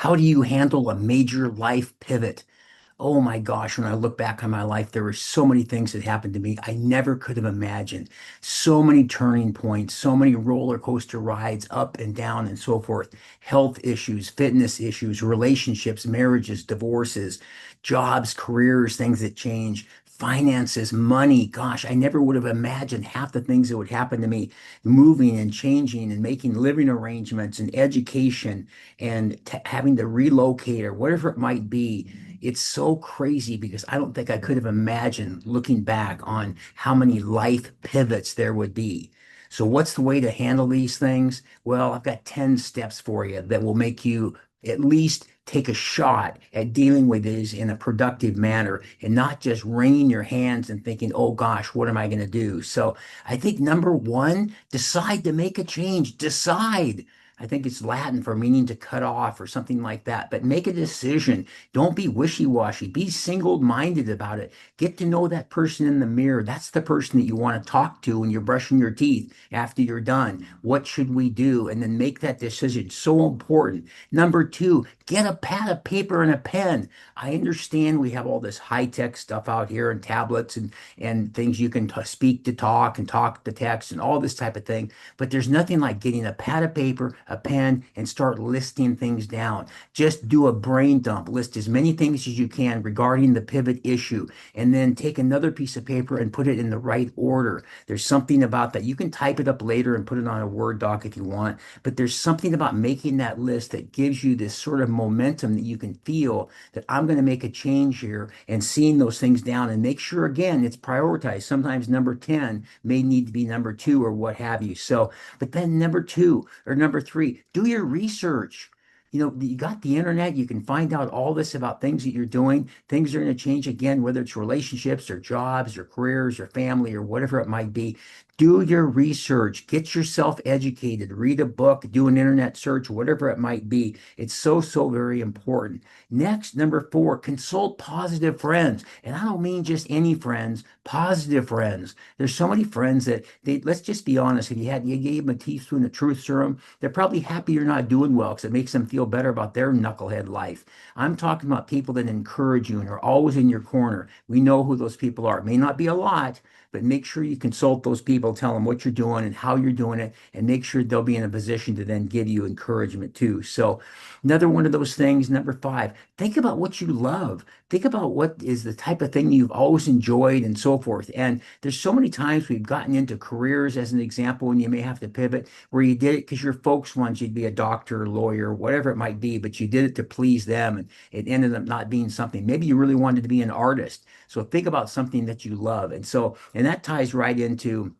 How do you handle a major life pivot? Oh my gosh, when I look back on my life, there were so many things that happened to me I never could have imagined. So many turning points, so many roller coaster rides up and down and so forth. Health issues, fitness issues, relationships, marriages, divorces, jobs, careers, things that change, finances, money. Gosh, I never would have imagined half the things that would happen to me, moving and changing and making living arrangements and education and having to relocate or whatever it might be. It's so crazy because I don't think I could have imagined looking back on how many life pivots there would be. So, what's the way to handle these things? Well, I've got 10 steps for you that will make you at least take a shot at dealing with these in a productive manner and not just wringing your hands and thinking, oh gosh, what am I going to do? So, I think number one, decide to make a change. Decide. I think it's Latin for meaning to cut off or something like that. But make a decision. Don't be wishy-washy. Be single-minded about it. Get to know that person in the mirror. That's the person that you want to talk to when you're brushing your teeth after you're done. What should we do? And then make that decision. So important. Number two, get a pad of paper and a pen. I understand we have all this high-tech stuff out here and tablets and things you can speak to talk and talk to text and all this type of thing. But there's nothing like getting a pad of paper, a pen, and start listing things down. Just do a brain dump. List as many things as you can regarding the pivot issue, and then take another piece of paper and put it in the right order. There's something about that. You can type it up later and put it on a Word doc if you want, but there's something about making that list that gives you this sort of momentum that you can feel that I'm going to make a change here and seeing those things down and make sure, again, it's prioritized. Sometimes number 10 may need to be number two or what have you. So, but then number two or number three, do your research. You got the internet, you can find out all this about things that you're doing. Things are going to change again, whether it's relationships or jobs or careers or family or whatever it might be. Do your research, get yourself educated, read a book, do an internet search, whatever it might be. It's so, so very important. Next, number four, consult positive friends. And I don't mean just any friends, positive friends. There's so many friends that let's just be honest, if you gave them a teaspoon of truth serum, they're probably happy you're not doing well because it makes them feel better about their knucklehead life. I'm talking about people that encourage you and are always in your corner. We know who those people are. It may not be a lot, but make sure you consult those people, tell them what you're doing and how you're doing it, and make sure they'll be in a position to then give you encouragement too. So, another one of those things, number five, think about what you love. Think about what is the type of thing you've always enjoyed and so forth. And there's so many times we've gotten into careers, as an example, and you may have to pivot where you did it because your folks wanted you to be a doctor, lawyer, whatever it might be, but you did it to please them and it ended up not being something. Maybe you really wanted to be an artist. So think about something that you love. And that ties right into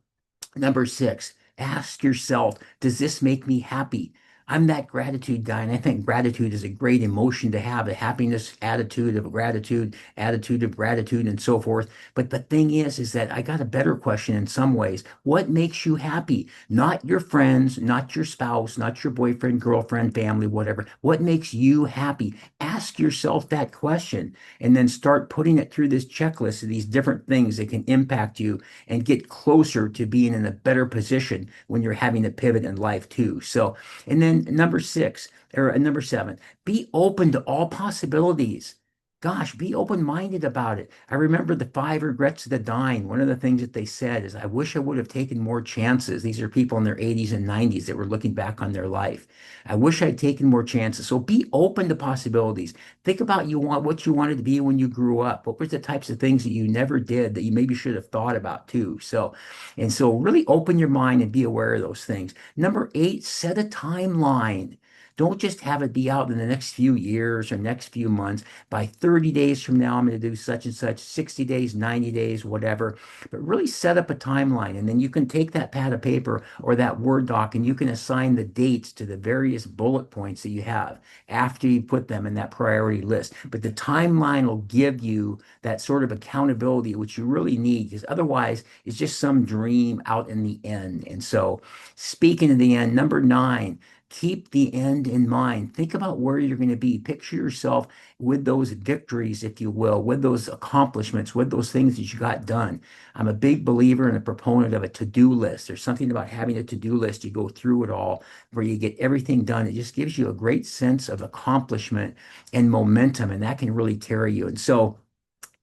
number six. Ask yourself, does this make me happy? I'm that gratitude guy, and I think gratitude is a great emotion to have, a happiness attitude of gratitude, and so forth. But the thing is that I got a better question in some ways. What makes you happy? Not your friends, not your spouse, not your boyfriend, girlfriend, family, whatever. What makes you happy? Ask yourself that question and then start putting it through this checklist of these different things that can impact you and get closer to being in a better position when you're having to pivot in life too. So, and then number six, or number seven, be open to all possibilities. Gosh, be open-minded about it. I remember the five regrets of the dying. One of the things that they said is, I wish I would have taken more chances. These are people in their 80s and 90s that were looking back on their life. I wish I'd taken more chances. So be open to possibilities. Think about what you wanted to be when you grew up. What were the types of things that you never did that you maybe should have thought about too? So really open your mind and be aware of those things. Number eight, set a timeline. Don't just have it be out in the next few years or next few months. By 30 days from now, I'm going to do such and such, 60 days, 90 days, whatever. But really set up a timeline. And then you can take that pad of paper or that Word doc and you can assign the dates to the various bullet points that you have after you put them in that priority list. But the timeline will give you that sort of accountability, which you really need, because otherwise it's just some dream out in the end. And so, speaking of the end, number nine, Keep the end in mind. Think about where you're going to be. Picture yourself with those victories, if you will, with those accomplishments, with those things that you got done. I'm a big believer and a proponent of a to-do list. There's something about having a to-do list. You go through it all where you get everything done. It just gives you a great sense of accomplishment and momentum, and that can really carry you. And so,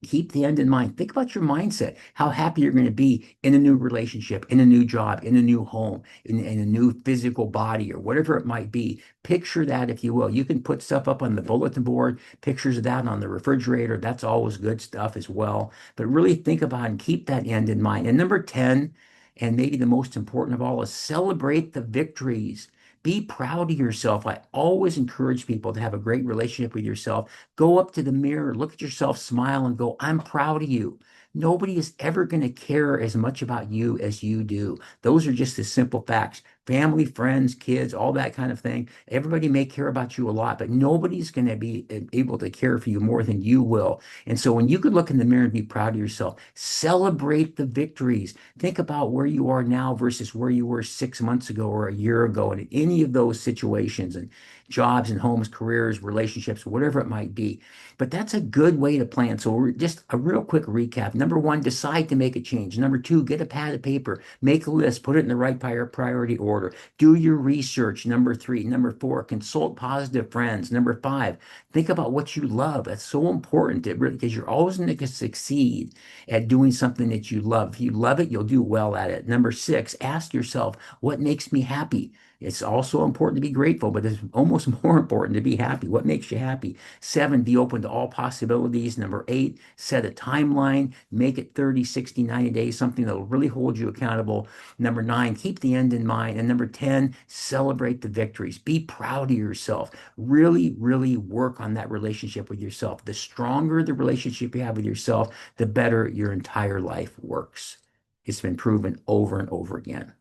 keep the end in mind. Think about your mindset, how happy you're going to be in a new relationship, in a new job, in a new home, in a new physical body, or whatever it might be. Picture that, if you will. You can put stuff up on the bulletin board, pictures of that on the refrigerator. That's always good stuff as well. But really think about and keep that end in mind. And number 10, and maybe the most important of all, is celebrate the victories. Be proud of yourself. I always encourage people to have a great relationship with yourself. Go up to the mirror, look at yourself, smile, and go, I'm proud of you. Nobody is ever going to care as much about you as you do. Those are just the simple facts. Family, friends, kids, all that kind of thing. Everybody may care about you a lot, but nobody's going to be able to care for you more than you will. And so when you could look in the mirror and be proud of yourself, celebrate the victories. Think about where you are now versus where you were 6 months ago or a year ago, and in any of those situations and jobs and homes, careers, relationships, whatever it might be. But that's a good way to plan. So just a real quick recap. Number one, decide to make a change. Number two, get a pad of paper, make a list, put it in the right priority order. Do your research. Number three. Number four, consult positive friends. Number five, think about what you love. That's so important because you're always going to succeed at doing something that you love. If you love it, you'll do well at it. Number six, ask yourself, what makes me happy? It's also important to be grateful, but it's almost more important to be happy. What makes you happy? Seven, be open to all possibilities. Number eight, set a timeline, make it 30, 60, 90 days, something that will really hold you accountable. Number nine, keep the end in mind. And number 10, celebrate the victories. Be proud of yourself. Really, really work on that relationship with yourself. The stronger the relationship you have with yourself, the better your entire life works. It's been proven over and over again.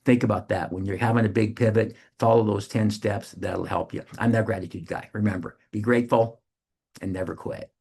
Think about that. When you're having a big pivot, follow those 10 steps. That'll help you. I'm the gratitude guy. Remember, be grateful and never quit.